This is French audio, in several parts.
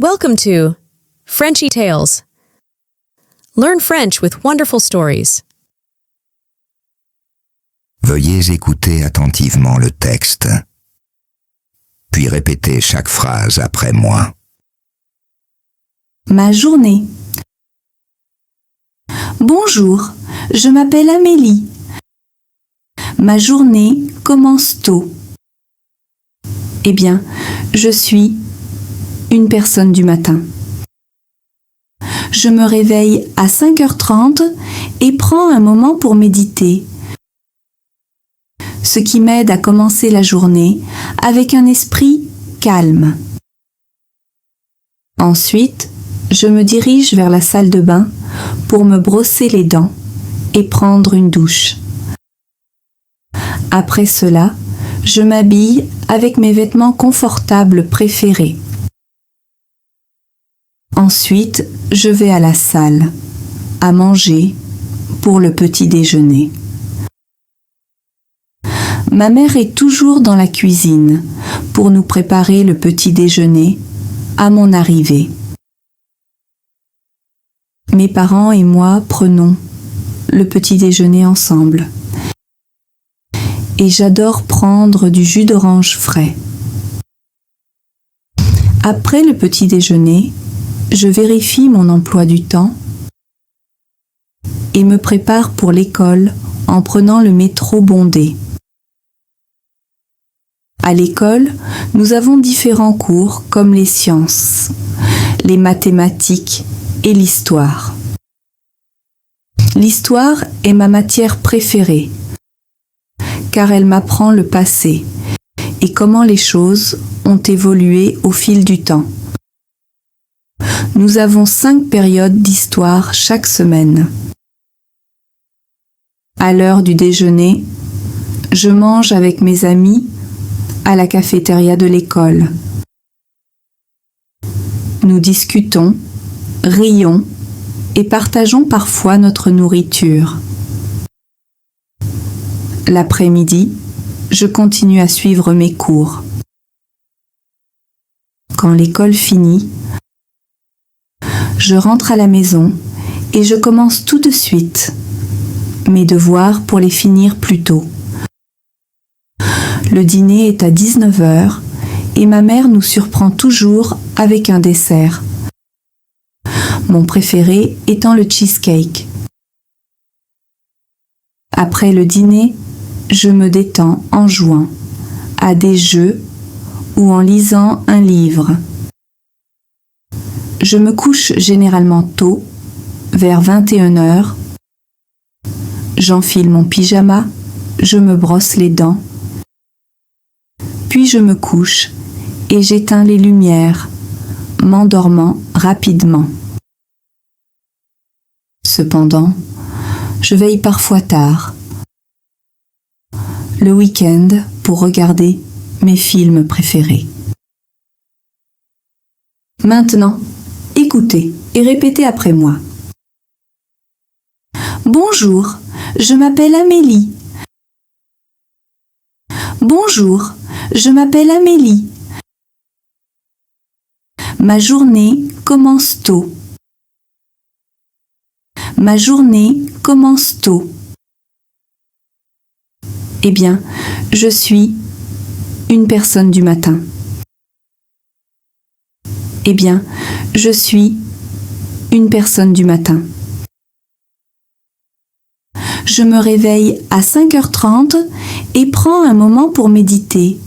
Welcome to Frenchy Tales. Learn French with wonderful stories. Veuillez écouter attentivement le texte, puis répéter chaque phrase après moi. Ma journée. Bonjour, je m'appelle Amélie. Ma journée commence tôt. Eh bien, je suis une personne du matin. Je me réveille à 5h30 et prends un moment pour méditer, ce qui m'aide à commencer la journée avec un esprit calme. Ensuite, je me dirige vers la salle de bain pour me brosser les dents et prendre une douche. Après cela, je m'habille avec mes vêtements confortables préférés. Ensuite, je vais à la salle, à manger pour le petit déjeuner. Ma mère est toujours dans la cuisine pour nous préparer le petit déjeuner à mon arrivée. Mes parents et moi prenons le petit déjeuner ensemble. Et j'adore prendre du jus d'orange frais. Après le petit déjeuner, je vérifie mon emploi du temps et me prépare pour l'école en prenant le métro bondé. À l'école, nous avons différents cours comme les sciences, les mathématiques et l'histoire. L'histoire est ma matière préférée, car elle m'apprend le passé et comment les choses ont évolué au fil du temps. Nous avons 5 périodes d'histoire chaque semaine. À l'heure du déjeuner, je mange avec mes amis à la cafétéria de l'école. Nous discutons, rions et partageons parfois notre nourriture. L'après-midi, je continue à suivre mes cours. Quand l'école finit, je rentre à la maison et je commence tout de suite mes devoirs pour les finir plus tôt. Le dîner est à 19h et ma mère nous surprend toujours avec un dessert. Mon préféré étant le cheesecake. Après le dîner, je me détends en jouant à des jeux ou en lisant un livre. Je me couche généralement tôt, vers 21h. J'enfile mon pyjama, je me brosse les dents. Puis je me couche et j'éteins les lumières, m'endormant rapidement. Cependant, je veille parfois tard, le week-end, pour regarder mes films préférés. Maintenant, écoutez et répétez après moi. Bonjour, je m'appelle Amélie. Bonjour, je m'appelle Amélie. Ma journée commence tôt. Ma journée commence tôt. Eh bien, je suis une personne du matin. Eh bien, je suis une personne du matin. Je me réveille à 5h30 et prends un moment pour méditer.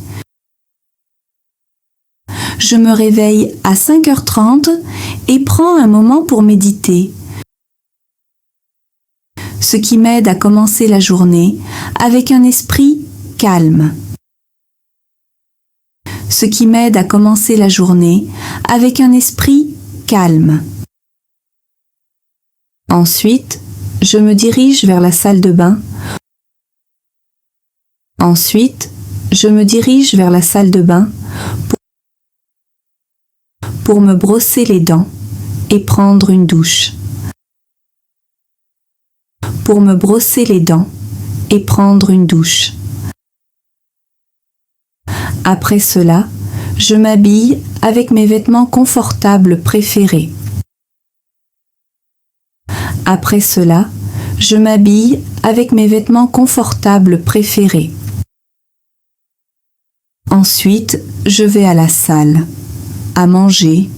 Je me réveille à 5h30 et prends un moment pour méditer, ce qui m'aide à commencer la journée avec un esprit calme. Ce qui m'aide à commencer la journée avec un esprit calme. Ensuite, je me dirige vers la salle de bain. Ensuite, je me dirige vers la salle de bain pour me brosser les dents et prendre une douche. Pour me brosser les dents et prendre une douche. Après cela, je m'habille avec mes vêtements confortables préférés. Après cela, je m'habille avec mes vêtements confortables préférés. Ensuite, je vais à la salle, à manger,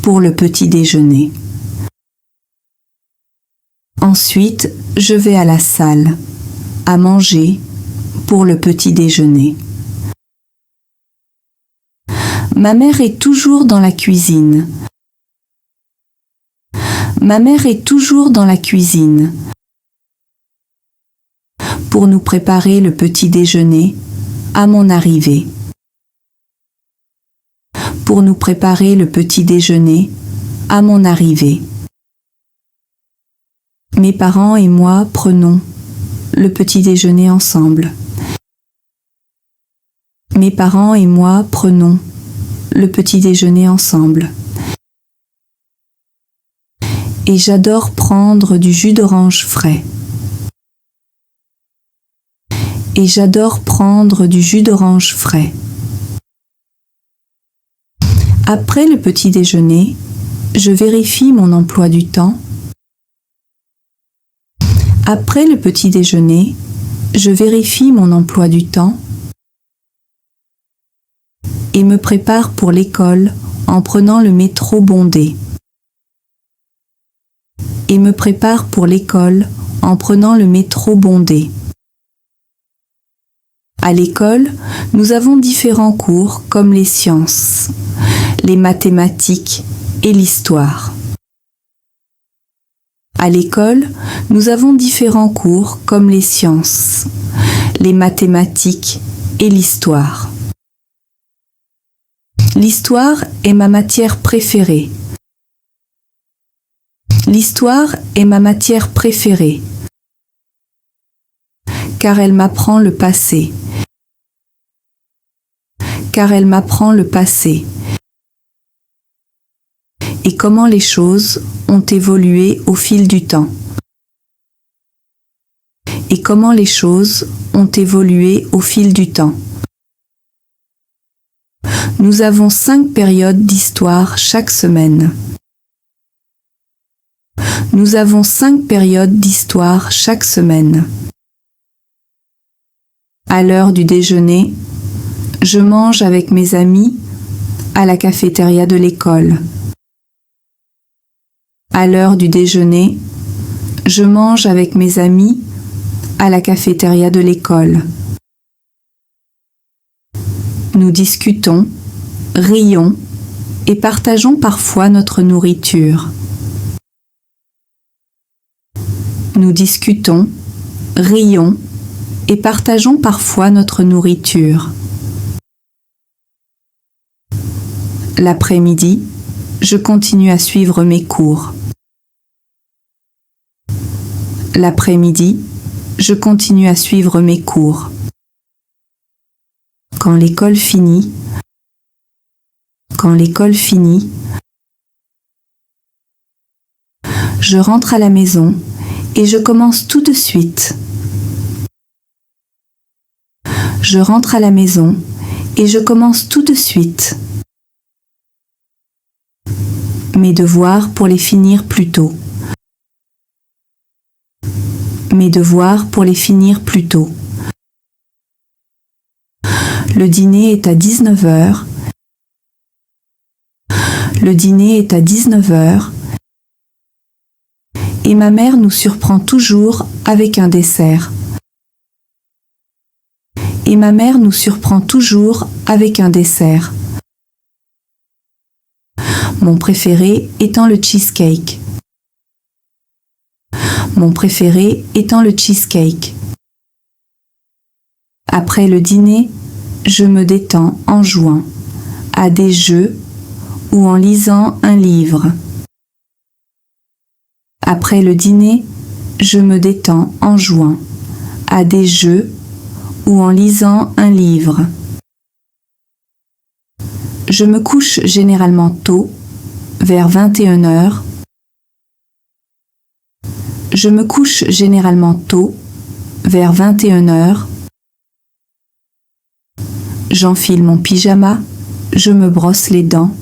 pour le petit déjeuner. Ensuite, je vais à la salle, à manger, pour le petit déjeuner. Ma mère est toujours dans la cuisine. Ma mère est toujours dans la cuisine pour nous préparer le petit déjeuner à mon arrivée. Pour nous préparer le petit déjeuner à mon arrivée. Mes parents et moi prenons le petit déjeuner ensemble. Mes parents et moi prenons le petit déjeuner ensemble. Et j'adore prendre du jus d'orange frais. Et j'adore prendre du jus d'orange frais. Après le petit déjeuner, je vérifie mon emploi du temps. Après le petit déjeuner, je vérifie mon emploi du temps et me prépare pour l'école en prenant le métro bondé. Et me prépare pour l'école en prenant le métro bondé. À l'école, nous avons différents cours comme les sciences, les mathématiques et l'histoire. À l'école, nous avons différents cours comme les sciences, les mathématiques et l'histoire. L'histoire est ma matière préférée. L'histoire est ma matière préférée, car elle m'apprend le passé. Car elle m'apprend le passé. Et comment les choses ont évolué au fil du temps. Et comment les choses ont évolué au fil du temps. Nous avons 5 périodes d'histoire chaque semaine. Nous avons 5 périodes d'histoire chaque semaine. À l'heure du déjeuner, je mange avec mes amis à la cafétéria de l'école. À l'heure du déjeuner, je mange avec mes amis à la cafétéria de l'école. Nous discutons, rions et partageons parfois notre nourriture. Nous discutons, rions et partageons parfois notre nourriture. L'après-midi, je continue à suivre mes cours. L'après-midi, je continue à suivre mes cours. Quand l'école finit, je rentre à la maison et je commence tout de suite. Je rentre à la maison et je commence tout de suite mes devoirs pour les finir plus tôt. Mes devoirs pour les finir plus tôt. Le dîner est à 19h. Le dîner est à 19h. Et ma mère nous surprend toujours avec un dessert. Et ma mère nous surprend toujours avec un dessert. Mon préféré étant le cheesecake. Mon préféré étant le cheesecake. Après le dîner, je me détends en jouant à des jeux ou en lisant un livre. Après le dîner, je me détends en jouant à des jeux ou en lisant un livre. Je me couche généralement tôt, vers 21h. Je me couche généralement tôt, vers 21h. J'enfile mon pyjama Je me brosse les dents.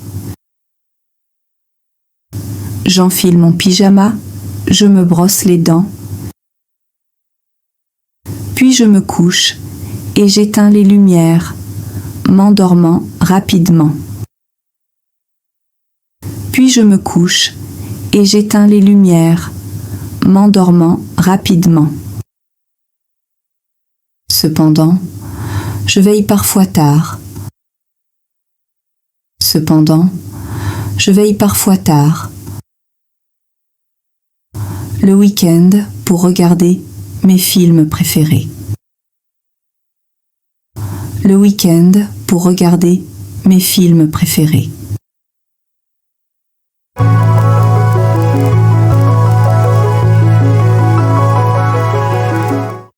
J'enfile mon pyjama. Je me brosse les dents. Puis je me couche et j'éteins les lumières, m'endormant rapidement. Puis je me couche et j'éteins les lumières, m'endormant rapidement. Cependant, je veille parfois tard. Cependant, je veille parfois tard. Le week-end pour regarder mes films préférés. Le week-end pour regarder mes films préférés.